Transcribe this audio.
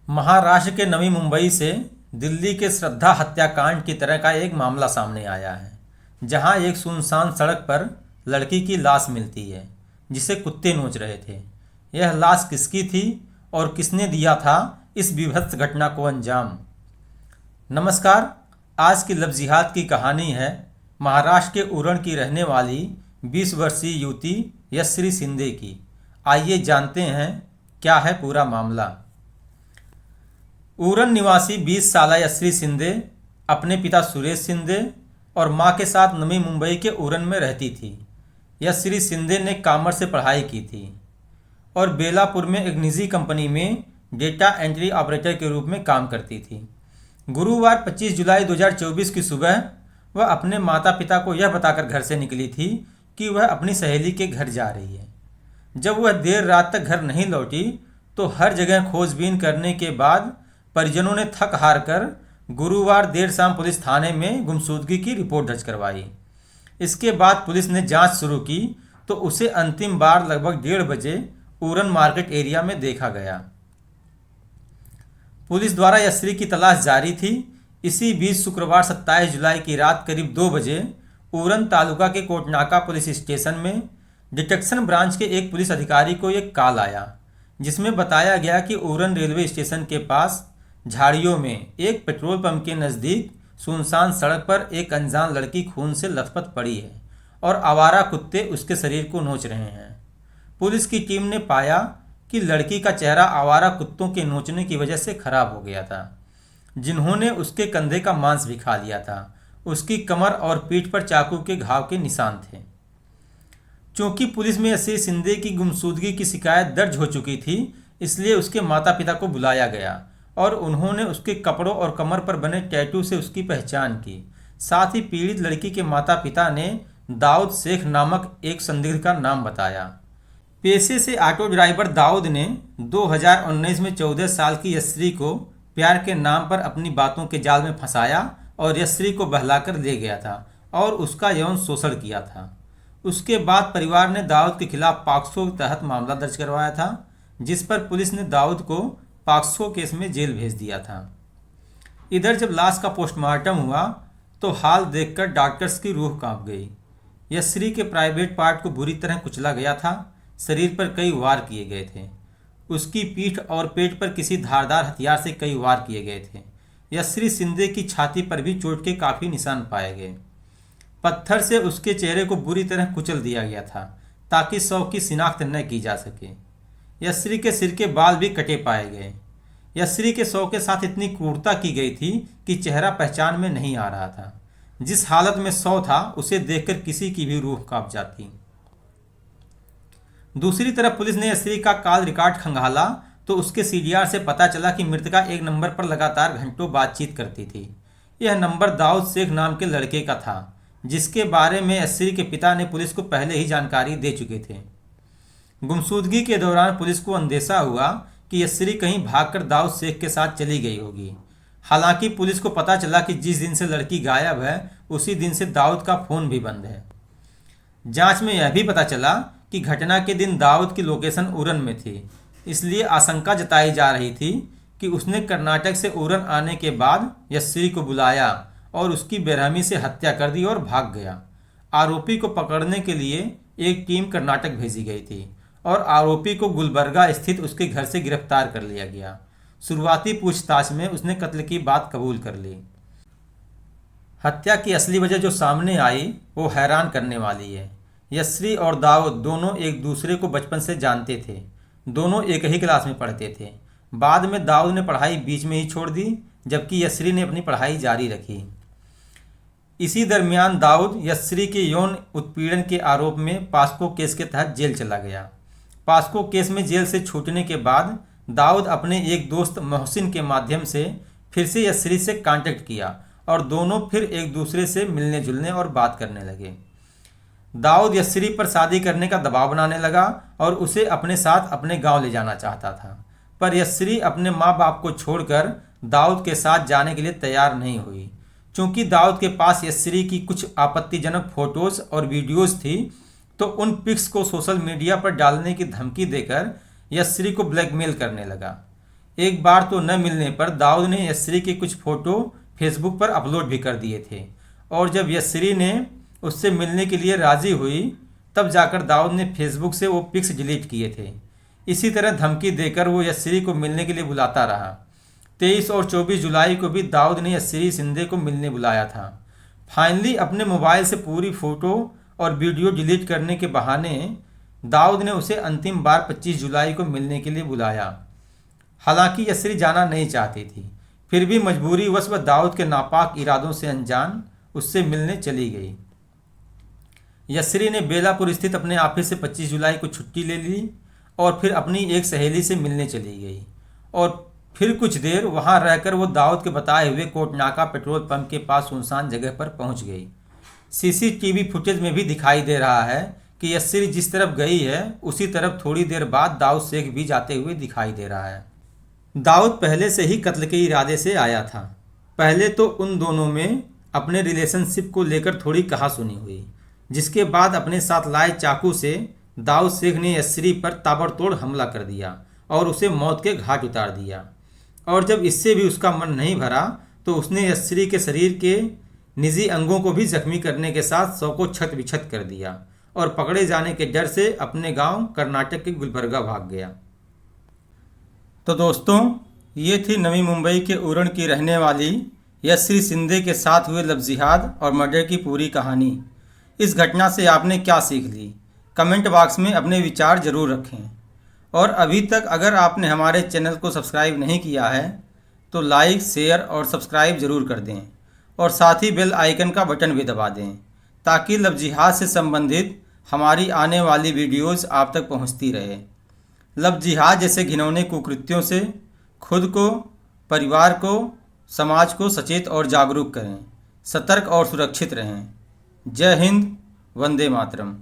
महाराष्ट्र के नवी मुंबई से दिल्ली के श्रद्धा हत्याकांड की तरह का एक मामला सामने आया है, जहां एक सुनसान सड़क पर लड़की की लाश मिलती है जिसे कुत्ते नोच रहे थे। यह लाश किसकी थी और किसने दिया था इस बीभत्स घटना को अंजाम? नमस्कार। आज की लफ्जिहात की कहानी है महाराष्ट्र के उरण की रहने वाली 20 वर्षीय युवती यश्री शिंदे की। आइए जानते हैं क्या है पूरा मामला। उरण निवासी 20 साल यश्री शिंदे अपने पिता सुरेश शिंदे और मां के साथ नवी मुंबई के उरण में रहती थी। यश्री शिंदे ने कॉमर्स से पढ़ाई की थी और बेलापुर में एक निजी कंपनी में डेटा एंट्री ऑपरेटर के रूप में काम करती थी। गुरुवार 25 जुलाई 2024 की सुबह वह अपने माता पिता को यह बताकर घर से निकली थी कि वह अपनी सहेली के घर जा रही है। जब वह देर रात तक घर नहीं लौटी तो हर जगह खोजबीन करने के बाद परिजनों ने थक हार कर गुरुवार देर शाम पुलिस थाने में गुमशुदगी की रिपोर्ट दर्ज करवाई। इसके बाद पुलिस ने जांच शुरू की तो उसे अंतिम बार लगभग 1:30 बजे उरण मार्केट एरिया में देखा गया। पुलिस द्वारा यश्री की तलाश जारी थी। इसी बीच शुक्रवार 27 जुलाई की रात करीब 2 बजे उरण तालुका के कोटनाका पुलिस स्टेशन में डिटेक्शन ब्रांच के एक पुलिस अधिकारी को एक कॉल आया, जिसमें बताया गया कि उरण रेलवे स्टेशन के पास झाड़ियों में एक पेट्रोल पंप के नज़दीक सुनसान सड़क पर एक अनजान लड़की खून से लथपथ पड़ी है और आवारा कुत्ते उसके शरीर को नोच रहे हैं। पुलिस की टीम ने पाया कि लड़की का चेहरा आवारा कुत्तों के नोचने की वजह से खराब हो गया था, जिन्होंने उसके कंधे का मांस भी खा लिया था। उसकी कमर और पीठ पर चाकू के घाव के निशान थे। चूंकि पुलिस में यश्री शिंदे की गुमशुदगी की शिकायत दर्ज हो चुकी थी, इसलिए उसके माता पिता को बुलाया गया और उन्होंने उसके कपड़ों और कमर पर बने टैटू से उसकी पहचान की। साथ ही पीड़ित लड़की के माता पिता ने दाऊद शेख नामक एक संदिग्ध का नाम बताया। पेशे से ऑटो ड्राइवर दाऊद ने 2019 में 14 साल की यश्री को प्यार के नाम पर अपनी बातों के जाल में फंसाया और यश्री को बहलाकर ले गया था और उसका यौन शोषण किया था। उसके बाद परिवार ने दाऊद के खिलाफ पॉक्सो के तहत मामला दर्ज करवाया था, जिस पर पुलिस ने दाऊद को पॉक्सो केस में जेल भेज दिया था। इधर जब लाश का पोस्टमार्टम हुआ तो हाल देखकर डॉक्टर्स की रूह कांप गई। यश्री के प्राइवेट पार्ट को बुरी तरह कुचला गया था। शरीर पर कई वार किए गए थे। उसकी पीठ और पेट पर किसी धारदार हथियार से कई वार किए गए थे। यश्री शिंदे की छाती पर भी चोट के काफ़ी निशान पाए गए। पत्थर से उसके चेहरे को बुरी तरह कुचल दिया गया था ताकि शव की शिनाख्त न की जा सके। यश्री के सिर के बाल भी कटे पाए गए। यश्री के शव के साथ इतनी क्रूरता की गई थी कि चेहरा पहचान में नहीं आ रहा था। जिस हालत में शव था उसे देखकर किसी की भी रूह कांप जाती। दूसरी तरफ पुलिस ने यश्री का कॉल रिकॉर्ड खंगाला तो उसके सीडीआर से पता चला कि मृतका एक नंबर पर लगातार घंटों बातचीत करती थी। यह नंबर दाऊद शेख नाम के लड़के का था, जिसके बारे में यश्री के पिता ने पुलिस को पहले ही जानकारी दे चुके थे। गुमशुदगी के दौरान पुलिस को अंदेशा हुआ कि यश्री कहीं भागकर दाऊद शेख के साथ चली गई होगी। हालांकि पुलिस को पता चला कि जिस दिन से लड़की गायब है उसी दिन से दाऊद का फ़ोन भी बंद है। जांच में यह भी पता चला कि घटना के दिन दाऊद की लोकेशन उरण में थी, इसलिए आशंका जताई जा रही थी कि उसने कर्नाटक से उरण आने के बाद यश्री को बुलाया और उसकी बेरहमी से हत्या कर दी और भाग गया। आरोपी को पकड़ने के लिए एक टीम कर्नाटक भेजी गई थी और आरोपी को गुलबर्गा स्थित उसके घर से गिरफ्तार कर लिया गया। शुरुआती पूछताछ में उसने कत्ल की बात कबूल कर ली। हत्या की असली वजह जो सामने आई वो हैरान करने वाली है। यश्री और दाऊद दोनों एक दूसरे को बचपन से जानते थे। दोनों एक ही क्लास में पढ़ते थे। बाद में दाऊद ने पढ़ाई बीच में ही छोड़ दी, जबकि यश्री ने अपनी पढ़ाई जारी रखी। इसी दरमियान दाऊद यश्री के यौन उत्पीड़न के आरोप में पॉक्सो केस के तहत जेल चला गया। पॉक्सो केस में जेल से छूटने के बाद दाऊद अपने एक दोस्त मोहसिन के माध्यम से फिर से यश्री से कांटेक्ट किया और दोनों फिर एक दूसरे से मिलने जुलने और बात करने लगे। दाऊद यश्री पर शादी करने का दबाव बनाने लगा और उसे अपने साथ अपने गांव ले जाना चाहता था, पर यश्री अपने माँ बाप को छोड़कर दाऊद के साथ जाने के लिए तैयार नहीं हुई। चूंकि दाऊद के पास यश्री की कुछ आपत्तिजनक फोटोज और वीडियोज थी, तो उन पिक्स को सोशल मीडिया पर डालने की धमकी देकर यश्री को ब्लैकमेल करने लगा। एक बार तो न मिलने पर दाऊद ने यस्री के कुछ फ़ोटो फेसबुक पर अपलोड भी कर दिए थे, और जब यस्री ने उससे मिलने के लिए राज़ी हुई तब जाकर दाऊद ने फेसबुक से वो पिक्स डिलीट किए थे। इसी तरह धमकी देकर वो यस्री को मिलने के लिए बुलाता रहा। 23 और 24 जुलाई को भी दाऊद ने यस्री शिंदे को मिलने बुलाया था। फाइनली अपने मोबाइल से पूरी फ़ोटो और वीडियो डिलीट करने के बहाने दाऊद ने उसे अंतिम बार 25 जुलाई को मिलने के लिए बुलाया। हालांकि यस्री जाना नहीं चाहती थी, फिर भी मजबूरीवश वह दाऊद के नापाक इरादों से अनजान उससे मिलने चली गई। यस्री ने बेलापुर स्थित अपने ऑफिस से 25 जुलाई को छुट्टी ले ली और फिर अपनी एक सहेली से मिलने चली गई, और फिर कुछ देर वहां रहकर वो दाऊद के बताए हुए कोटनाका पेट्रोल पंप के पास सुनसान जगह पर पहुंच गई। सीसीटीवी फुटेज में भी दिखाई दे रहा है कि यस्री जिस तरफ गई है उसी तरफ थोड़ी देर बाद दाऊद शेख भी जाते हुए दिखाई दे रहा है। दाऊद पहले से ही कत्ल के इरादे से आया था। पहले तो उन दोनों में अपने रिलेशनशिप को लेकर थोड़ी कहासुनी हुई, जिसके बाद अपने साथ लाए चाकू से दाऊद शेख ने यस्री पर ताबड़तोड़ हमला कर दिया और उसे मौत के घाट उतार दिया। और जब इससे भी उसका मन नहीं भरा तो उसने यस्री के शरीर के निजी अंगों को भी जख्मी करने के साथ शव को छत बिछत कर दिया और पकड़े जाने के डर से अपने गांव कर्नाटक के गुलबर्गा भाग गया। तो दोस्तों, ये थी नवी मुंबई के उरण की रहने वाली यस्री शिंदे के साथ हुए लव जिहाद और मर्डर की पूरी कहानी। इस घटना से आपने क्या सीख ली? कमेंट बॉक्स में अपने विचार ज़रूर रखें। और अभी तक अगर आपने हमारे चैनल को सब्सक्राइब नहीं किया है तो लाइक, शेयर और सब्सक्राइब ज़रूर कर दें, और साथ ही बेल आइकन का बटन भी दबा दें ताकि लव जिहाद से संबंधित हमारी आने वाली वीडियोज़ आप तक पहुंचती रहे। लव जिहाद जैसे घिनौने कुकृत्यों से खुद को, परिवार को, समाज को सचेत और जागरूक करें। सतर्क और सुरक्षित रहें। जय हिंद, वंदे मातरम।